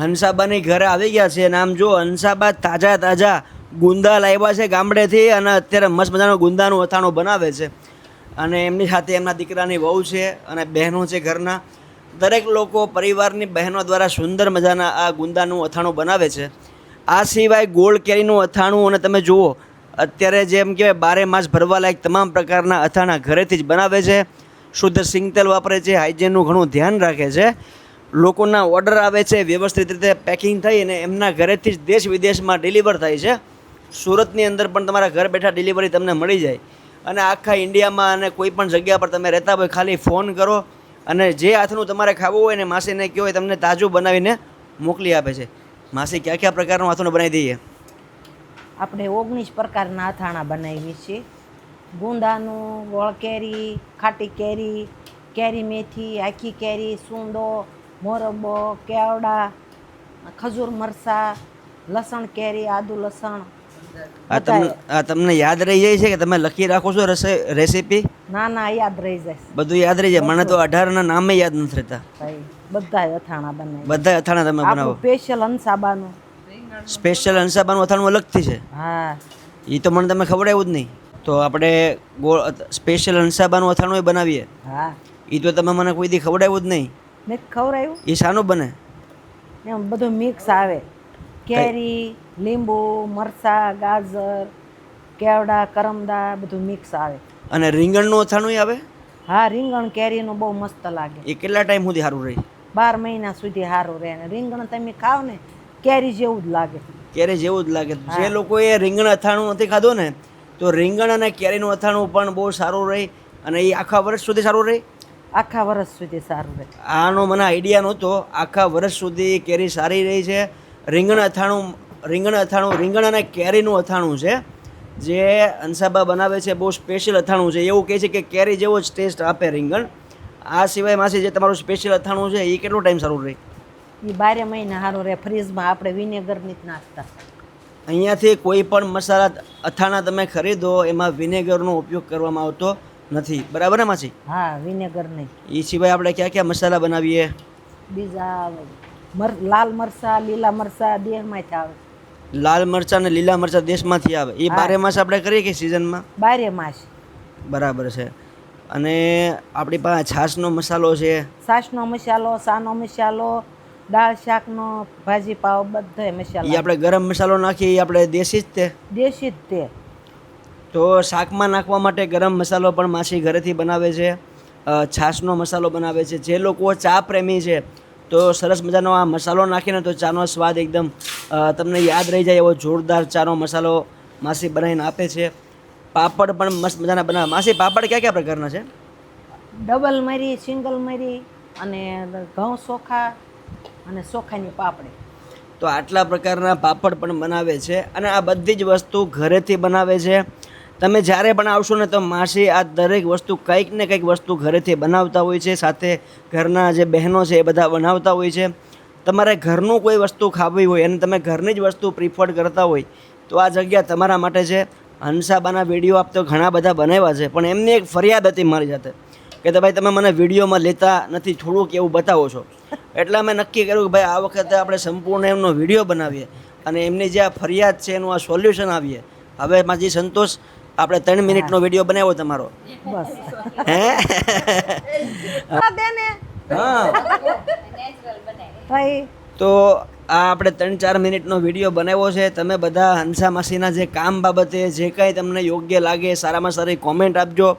હંસાબાની ઘરે આવી ગયા છે અને આમ જો હંસાબા તાજા તાજા ગુંદા લાવ્યા છે ગામડેથી અને અત્યારે મસ્ત મજાનું ગુંદાનું અથાણું બનાવે છે અને એમની સાથે એમના દીકરાની વહુ છે અને બહેનો છે ઘરના દરેક લોકો પરિવારની બહેનો દ્વારા સુંદર મજાના આ ગુંદાનું અથાણું બનાવે છે. આ સિવાય ગોળ કેરીનું અથાણું અને તમે જુઓ અત્યારે જેમ કહેવાય બારે માસ ભરવા લાયક તમામ પ્રકારના અથાણા ઘરેથી જ બનાવે છે. શુદ્ધ સિંગતેલ વાપરે છે, હાઇજેનનું ઘણું ધ્યાન રાખે છે. લોકોના ઓર્ડર આવે છે, વ્યવસ્થિત રીતે પેકિંગ થઈને એમના ઘરેથી જ દેશ વિદેશમાં ડિલિવર થાય છે. સુરતની અંદર પણ તમારા ઘર બેઠા ડિલિવરી તમને મળી જાય અને આખા ઇન્ડિયામાં અને કોઈ પણ જગ્યા પર તમે રહેતા હોય ખાલી ફોન કરો અને જે હાથનું તમારે ખાવું હોય ને માસીને કહો હોય તમને તાજું બનાવીને મોકલી આપે છે. માસી કયા કયા પ્રકારનું અથાણું બનાવી દઈએ? આપણે 19 પ્રકારના અથાણા બનાવીએ છીએ. ગુંદાનું, ગોળ કેરી, ખાટી કેરી, કેરી મેથી, આખી કેરી, સૂંદો, મોરબો, કેવડા, ખજૂર મરચાં, લસણ કેરી, આદુ લસણ. આ તમને યાદ રહી જાય છે કે તમે લખી રાખો છો રેસીપી? ના યાદ રહી જાય. બધું યાદ રહી જાય. મને તો 18ના નામે યાદ નથી રહેતા. બધા અથાણા બનાવી. બધા અથાણા તમે બનાવો? સ્પેશિયલ હંસાબાનું. સ્પેશિયલ હંસાબાનું અથાણું અલગથી છે? હા. એ તો મને તમે ખવડાવ્યું જ નહીં. તો આપણે સ્પેશિયલ હંસાબાનું અથાણું બનાવીએ? હા. એ તો તમે મને કોઈ દી ખવડાવ્યું જ નહીં. મેં ખવડાવ્યું. એ શાનું બને? એમ બધું મિક્સ આવે. કેરી, લીંબુ, મરચાં, ગાજર, કેવડા, કરમદા બધું મિક્સ આવે. અને રીંગણનું અથાણું આવે? હા, રીંગણ કેરીનું બહુ મસ્ત લાગે. એ કેટલા ટાઈમ સુધી સારું રહે? 12 મહિના સુધી સારું રહે. અને રીંગણ તમે ખાવ ને કેરી જેવું જ લાગે. કેરી જેવું જ લાગે. જે લોકોએ રીંગણ અથાણું નથી ખાધું ને તો રીંગણ અને કેરીનું અથાણું પણ બહુ સારું રહે અને એ આખા વર્ષ સુધી સારું રહે. આખા વર્ષ સુધી સારું રહે. આનો મને આઈડિયા નહોતો. આખા વર્ષ સુધી કેરી સારી રહી છે. રીંગણ અથાણું અને કેરીનું અથાણું છે જે હંસાબા બનાવે છે. બહુ સ્પેશિયલ અથાણું છે. એવું કહે છે કે કેરી જેવો જ ટેસ્ટ આપે રીંગણ. આ સિવાય માસી જે તમારું સ્પેશિયલ અથાણું છે એ કેટલો ટાઈમ સારું રહે? એ 12 મહિના સારું રહે. ફ્રીજમાં આપણે વિનેગર નથી નાખતા. અહીંયાથી કોઈ પણ મસાલા અથાણા તમે ખરીદો એમાં વિનેગરનો ઉપયોગ કરવામાં આવતો નથી. બરાબર ને માસી? હા, વિનેગર નહીં. એ સિવાય આપણે ક્યાં ક્યાં મસાલા બનાવીએ? બીજા લાલ મરચા, લીલા મરચા દેશમાંથી આવે. લાલ મરચાં અને લીલા મરચાં દેશમાંથી આવે. એ 12 માસ આપણે કરીએ કે સિઝનમાં? 12 માસ. બરાબર છે. અને આપણી પાસે છાશનો મસાલો છે. છાશનો મસાલો, સાનો મસાલો, દાળ શાકનો, ભાજી પાવ બધા મસાલા. એ આપણે ગરમ મસાલો નાખીએ એ આપણે દેશી જ તે? દેશી જ તે. તો શાકમાં નાખવા માટે ગરમ મસાલો પણ માસી ઘરેથી બનાવે છે. છાશનો મસાલો બનાવે છે. જે લોકો ચા પ્રેમી છે તો સરસ મજાનો આ મસાલો નાખીને તો ચાનો સ્વાદ એકદમ તમને યાદ રહી જાય એવો જોરદાર ચાનો મસાલો માસી બનાવીને આપે છે. પાપડ પણ મસ્ત મજાના બનાવે. માસી પાપડ કયા કયા પ્રકારના છે? ડબલ મરી, સિંગલ મરી અને ઘઉં ચોખા અને ચોખાની પાપડી. તો આટલા પ્રકારના પાપડ પણ બનાવે છે અને આ બધી જ વસ્તુ ઘરેથી બનાવે છે. તમે જ્યારે પણ આવશો ને તો માસી આ દરેક વસ્તુ કંઈક ને કંઈક વસ્તુ ઘરેથી બનાવતા હોય છે. સાથે ઘરના જે બહેનો છે એ બધા બનાવતા હોય છે. તમારે ઘરનું કોઈ વસ્તુ ખાવી હોય અને તમે ઘરની જ વસ્તુ પ્રિફર કરતા હોય તો આ જગ્યા તમારા માટે છે. હંસાબાના વિડીયો આપ તો ઘણા બધા બનાવ્યા છે પણ એમની એક ફરિયાદ હતી મારી સાથે કે ભાઈ તમે મને વિડીયોમાં લેતા નથી, થોડુંક એવું બતાવો છો. એટલે અમે નક્કી કર્યું કે ભાઈ આ વખતે આપણે સંપૂર્ણ એમનો વિડીયો બનાવીએ અને એમની જે આ ફરિયાદ છે એનું આ સોલ્યુશન આવીએ. હવે માજી સંતોષ, આપણે 3 મિનિટનો વિડીયો બનાવ્યો તમારો. બસ. હે? હા. તો આ આપણે 3-4 મિનિટનો વિડીયો બનાવ્યો છે. તમે બધા હંસા માસીના જે કામ બાબતે જે કાંઈ તમને યોગ્ય લાગે સારામાં સારી કોમેન્ટ આપજો.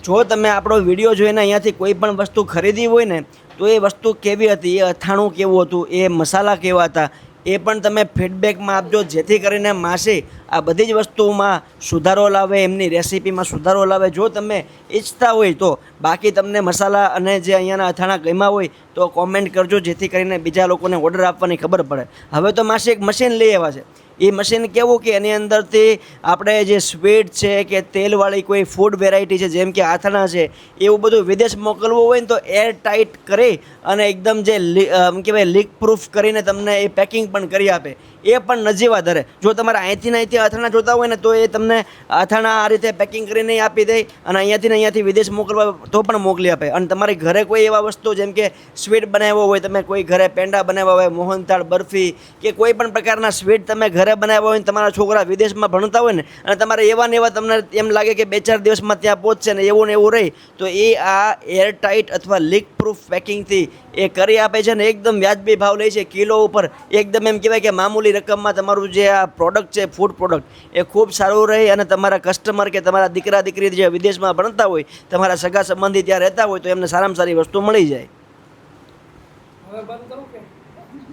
જો તમે આપણો વિડીયો જોઈને અહીંયાથી કોઈ પણ વસ્તુ ખરીદી હોય ને તો એ વસ્તુ કેવી હતી, એ અથાણું કેવું હતું, એ મસાલા કેવા હતા એ પણ તમે ફીડબેકમાં આપજો જેથી કરીને માસી આ બધી જ વસ્તુમાં સુધારો લાવે, એમની રેસીપીમાં સુધારો લાવે જો તમે ઈચ્છતા હોય તો. બાકી તમને મસાલા અને જે અહીંયાના અથાણા ગમ્યા હોય તો કોમેન્ટ કરજો જેથી કરીને બીજા લોકોને ઓર્ડર આપવાની ખબર પડે. હવે તો માસી એક મશીન લઈ આવ્યા છે. એ મશીન કેવું કે એની અંદરથી આપણે જે સ્વીટ છે કે તેલવાળી કોઈ ફૂડ વેરાયટી છે જેમ કે આથાણા છે એવું બધું વિદેશ મોકલવું હોય ને તો એર ટાઈટ કરી અને એકદમ જે કહેવાય લીક પ્રૂફ કરીને તમને એ પેકિંગ પણ કરી આપે, એ પણ નજીવા દરે. જો તમારે અહીંથી અથાણા જોતા હોય ને તો એ તમને અથાણા આ રીતે પેકિંગ કરીને આપી દે અને અહીંયાથી વિદેશ મોકલવા તો પણ મોકલી આપે. અને તમારી ઘરે કોઈ એવા વસ્તુ જેમ કે સ્વીટ બનાવ્યો હોય, તમે કોઈ ઘરે પેંડા બનાવ્યા હોય, મોહનથાળ, બરફી કે કોઈ પણ પ્રકારના સ્વીટ તમે ઘરે બનાવ્યા હોય ને તમારા છોકરા વિદેશમાં ભણતા હોય ને અને તમારે એવા ને એવા તમને એમ લાગે કે 2-4 દિવસમાં ત્યાં પહોંચશે ને એવું રહે તો એ આ એરટાઇટ અથવા લીક પ્રૂફ પેકિંગથી એ કરી આપે છે ને એકદમ વ્યાજબી ભાવ લે છે. કિલો ઉપર એકદમ એમ કહેવાય કે મામૂલી રકમમાં તમારું જે આ પ્રોડક્ટ છે ફૂડ પ્રોડક્ટ એ ખૂબ સારું રહે અને તમારા કસ્ટમર કે તમારા દીકરા દીકરી જે વિદેશમાં ભણતા હોય, તમારા સગા સંબંધી ત્યાં રહેતા હોય તો એમને સારામાં સારી વસ્તુ મળી જાય. હવે બંધ કરું કે